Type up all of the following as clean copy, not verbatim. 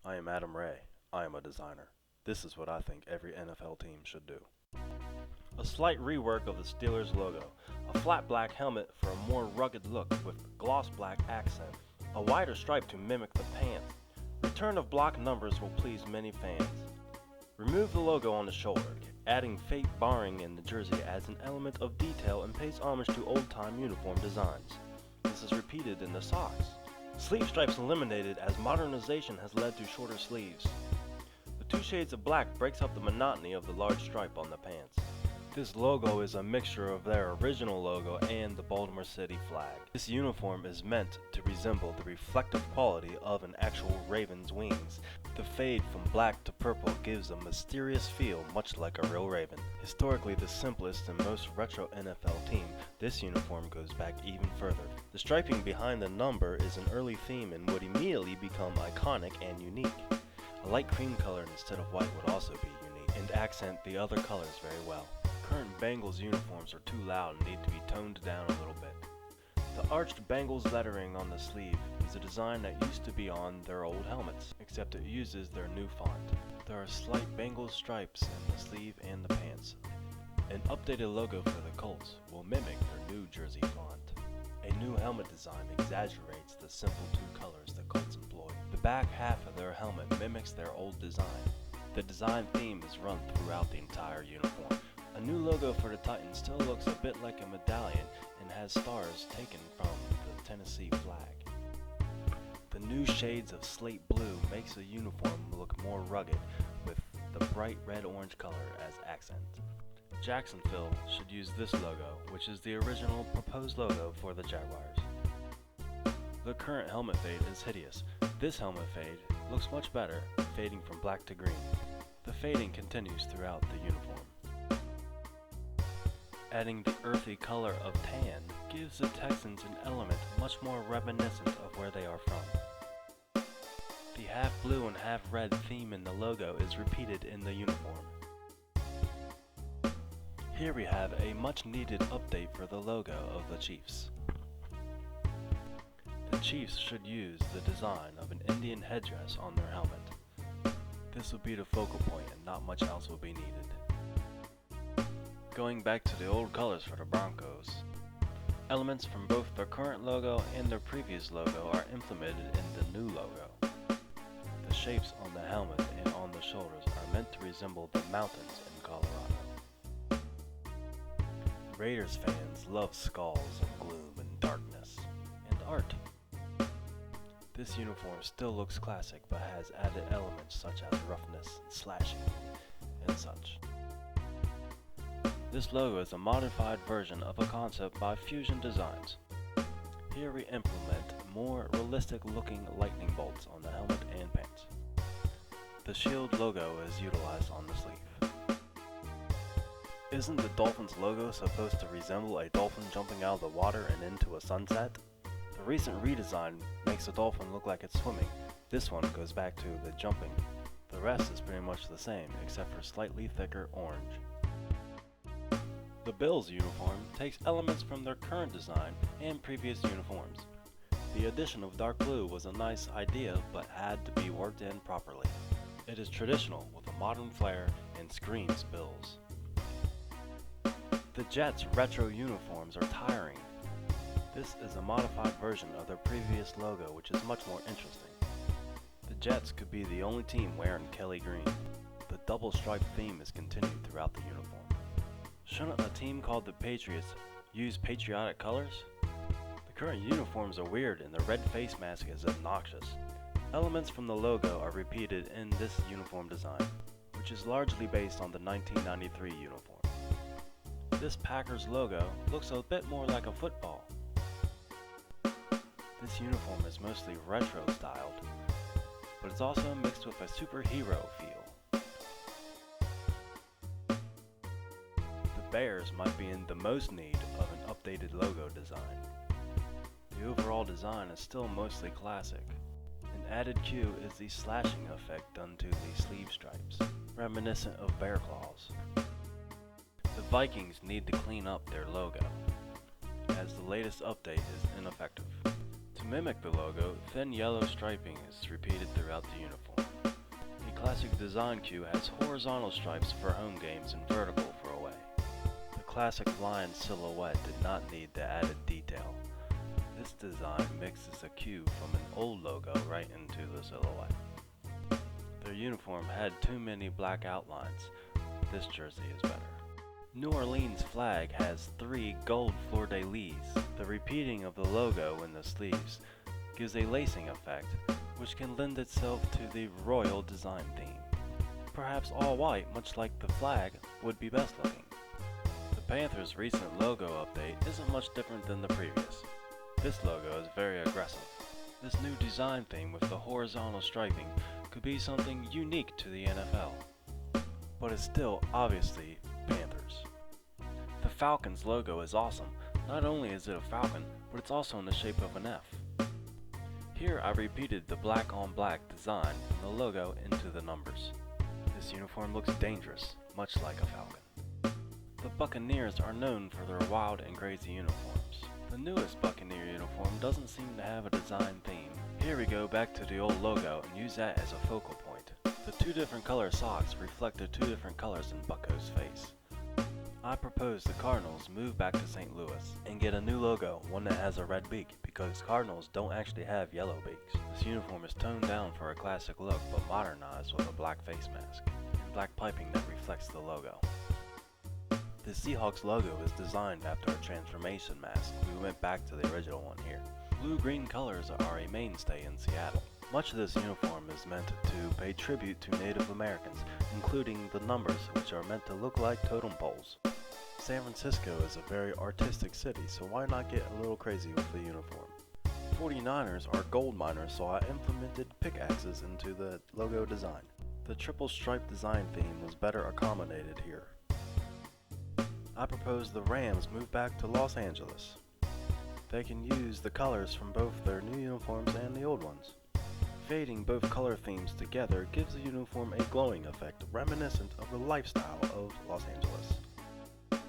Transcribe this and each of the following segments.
I am Adam Wray. I am a designer. This is what I think every NFL team should do. A slight rework of the Steelers logo. A flat black helmet for a more rugged look with gloss black accent. A wider stripe to mimic the pants. Return of block numbers will please many fans. Remove the logo on the shoulder. Adding fake barring in the jersey adds an element of detail and pays homage to old-time uniform designs. This is repeated in the socks. Sleeve stripes eliminated as modernization has led to shorter sleeves. The two shades of black breaks up the monotony of the large stripe on the pants. This logo is a mixture of their original logo and the Baltimore City flag. This uniform is meant to resemble the reflective quality of an actual raven's wings. The fade from black to purple gives a mysterious feel much like a real raven. Historically the simplest and most retro NFL team, this uniform goes back even further. The striping behind the number is an early theme and would immediately become iconic and unique. A light cream color instead of white would also be unique and accent the other colors very well. Current Bengals uniforms are too loud and need to be toned down a little bit. The arched Bengals lettering on the sleeve is a design that used to be on their old helmets, except it uses their new font. There are slight Bengals stripes in the sleeve and the pants. An updated logo for the Colts will mimic their new jersey font. A new helmet design exaggerates the simple two colors the Colts employ. The back half of their helmet mimics their old design. The design theme is run throughout the entire uniform. A new logo for the Titans still looks a bit like a medallion and has stars taken from the Tennessee flag. The new shades of slate blue makes the uniform look more rugged with the bright red-orange color as accent. Jacksonville should use this logo, which is the original proposed logo for the Jaguars. The current helmet fade is hideous. This helmet fade looks much better, fading from black to green. The fading continues throughout the uniform. Adding the earthy color of tan gives the Texans an element much more reminiscent of where they are from. The half blue and half red theme in the logo is repeated in the uniform. Here we have a much needed update for the logo of the Chiefs. The Chiefs should use the design of an Indian headdress on their helmet. This will be the focal point and not much else will be needed. Going back to the old colors for the Broncos. Elements from both their current logo and their previous logo are implemented in the new logo. The shapes on the helmet and on the shoulders are meant to resemble the mountains in Colorado. Raiders fans love skulls and gloom and darkness and art. This uniform still looks classic but has added elements such as roughness and slashing and such. This logo is a modified version of a concept by Fusion Designs. Here we implement more realistic looking lightning bolts on the helmet and pants. The shield logo is utilized on the sleeve. Isn't the Dolphins logo supposed to resemble a dolphin jumping out of the water and into a sunset? The recent redesign makes the dolphin look like it's swimming. This one goes back to the jumping. The rest is pretty much the same except for slightly thicker orange. The Bills uniform takes elements from their current design and previous uniforms. The addition of dark blue was a nice idea but had to be worked in properly. It is traditional with a modern flair and screams Bills. The Jets retro uniforms are tiring. This is a modified version of their previous logo which is much more interesting. The Jets could be the only team wearing Kelly green. The double stripe theme is continued throughout the uniform. Shouldn't a team called the Patriots use patriotic colors? The current uniforms are weird and the red face mask is obnoxious. Elements from the logo are repeated in this uniform design, which is largely based on the 1993 uniform. This Packers logo looks a bit more like a football. This uniform is mostly retro styled, but it's also mixed with a superhero feel. Bears might be in the most need of an updated logo design. The overall design is still mostly classic. An added cue is the slashing effect done to the sleeve stripes, reminiscent of bear claws. The Vikings need to clean up their logo, as the latest update is ineffective. To mimic the logo, thin yellow striping is repeated throughout the uniform. classic design cue has horizontal stripes for home games and vertical for away. The classic lion silhouette did not need the added detail. This design mixes a cue from an old logo right into the silhouette. Their uniform had too many black outlines. This jersey is better. New Orleans flag has 3 gold fleur-de-lis. The repeating of the logo in the sleeves gives a lacing effect, which can lend itself to the royal design theme. Perhaps all white, much like the flag, would be best looking. The Panthers' recent logo update isn't much different than the previous. This logo is very aggressive. This new design theme with the horizontal striping could be something unique to the NFL. But it's still obviously Panthers. The Falcons logo is awesome. Not only is it a falcon, but it's also in the shape of an F. Here I repeated the black on black design from the logo into the numbers. This uniform looks dangerous, much like a falcon. The Buccaneers are known for their wild and crazy uniforms. The newest Buccaneer uniform doesn't seem to have a design theme. Here we go back to the old logo and use that as a focal point. The 2 different color socks reflect the 2 different colors in Bucco's face. I propose the Cardinals move back to St. Louis and get a new logo, one that has a red beak, because Cardinals don't actually have yellow beaks. This uniform is toned down for a classic look, but modernized with a black face mask and black piping that reflects the logo. The Seahawks logo is designed after a transformation mask. We went back to the original one here. Blue-green colors are a mainstay in Seattle. Much of this uniform is meant to pay tribute to Native Americans, including the numbers, which are meant to look like totem poles. San Francisco is a very artistic city, so why not get a little crazy with the uniform? 49ers are gold miners, so I implemented pickaxes into the logo design. The triple stripe design theme was better accommodated here. I propose the Rams move back to Los Angeles. They can use the colors from both their new uniforms and the old ones. Fading both color themes together gives the uniform a glowing effect reminiscent of the lifestyle of Los Angeles.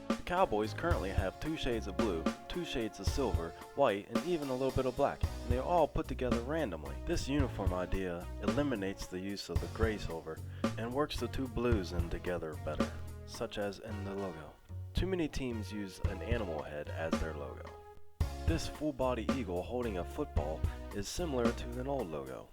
The Cowboys currently have 2 shades of blue, 2 shades of silver, white, and even a little bit of black, and they are all put together randomly. This uniform idea eliminates the use of the gray-silver and works the 2 blues in together better, such as in the logo. Too many teams use an animal head as their logo. This full-body eagle holding a football is similar to an old logo.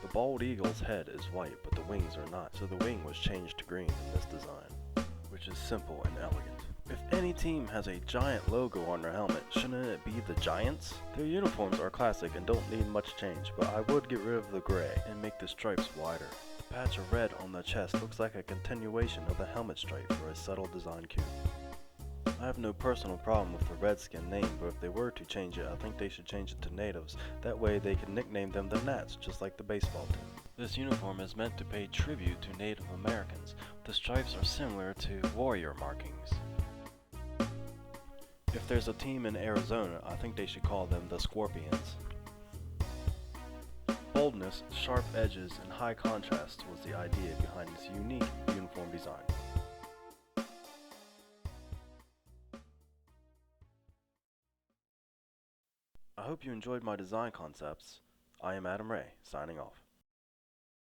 The bald eagle's head is white, but the wings are not, so the wing was changed to green in this design, which is simple and elegant. If any team has a giant logo on their helmet, shouldn't it be the Giants? Their uniforms are classic and don't need much change, but I would get rid of the gray and make the stripes wider. The patch of red on the chest looks like a continuation of the helmet stripe for a subtle design cue. I have no personal problem with the Redskin name, but if they were to change it, I think they should change it to Natives. That way they can nickname them the Nats, just like the baseball team. This uniform is meant to pay tribute to Native Americans. The stripes are similar to warrior markings. If there's a team in Arizona, I think they should call them the Scorpions. Boldness, sharp edges, and high contrast was the idea behind this unique uniform design. I hope you enjoyed my design concepts. I am Adam Wray, signing off.